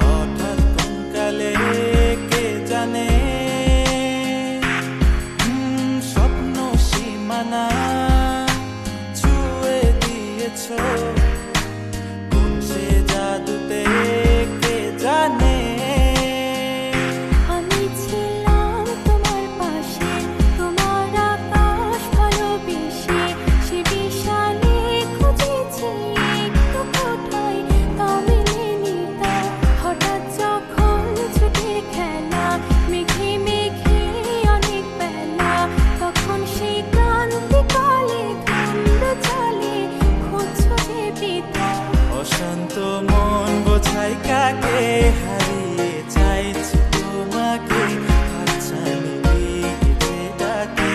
হঠাৎ কোন কালে কে জানে স্বপ্ন সীমানা ছুঁয়ে দিয়েছ কোন সে জাদুতে কে জানে আমি ছিলাম তোমার পাশে, তোমার আকাশ ভালোবেসে, সে বিশালে খুঁজেছি একটু কোথায় তা মেলেনি তা। হঠাৎ যখন ছুটির খেলা, মেঘে মেঘে অনেক বেলা, তখন সেই ক্রান্তিকালে ধুলো চলে খুঁজছো যে পিতা। অশান্ত মন বোঝাই কাকে হারিয়ে চাইছি তোমাকে হাতছানি দিয়ে ডাকে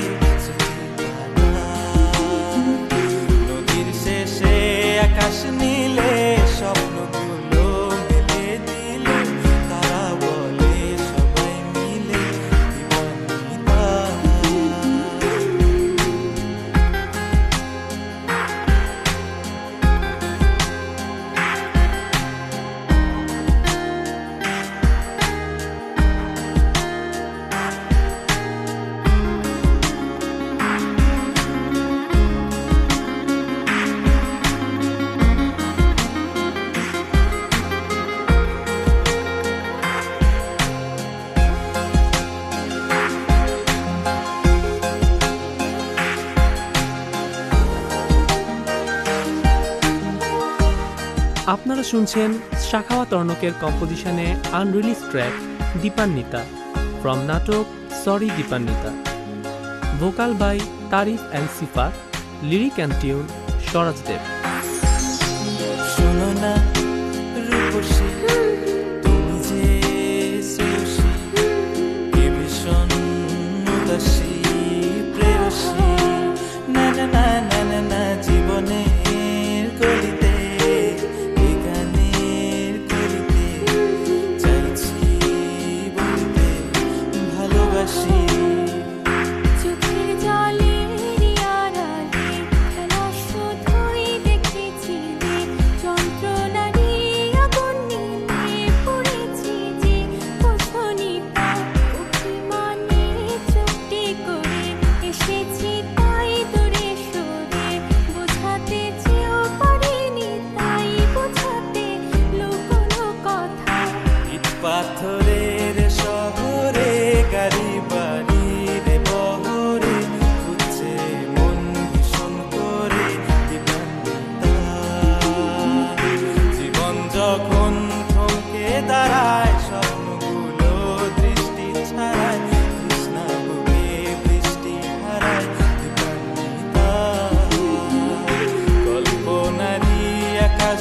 নদীর শেষে আকাশ নীলে স্বপ্নগুলো মেলে দিলে তারা বলে সবাই মিলে দিবানিতা আপনারা শুনছেন শাখাওয়াত অর্ণকের কম্পোজিশনে আনরিলিজ ট্র্যাক দীপান্বিতা ফ্রম নাটক sorry Dipanwita, vocal by Tarif and Sifat, lyric and tune Swaraj Deb. শোনো না রূপসী তুমি যে শ্রেয়সী কে ভীষণ উদাসী প্রেয়সী না না না না না না জীবনের গলিতে এ গানের কলিতে চাইছি বলতে ভালোবাসি চোখের জলের আড়ালে খেলা শুধুই দেখেছিলে, যন্ত্রণারই আগুন নিয়ে পড়েছি যে বোঝনি তা। অভিমানে চুপটি করে এসেছি তাই দূরে সরে, বোঝাতে চেয়েও পারিনি তাই বোঝাতে লুকোনো কথা। ইট পাথরের শহরে গাড়ি বাড়ির বহরে খুঁজছে মন ভীষণ করে দীপান্বিতা জীবন যখন থমকে দাঁড়ায় স্বপ্নগুলো দৃষ্টি ছাড়ায় তৃষ্ণা বুকে বৃষ্টি হারায় দীপান্বিতা কল্পনারই আকাশ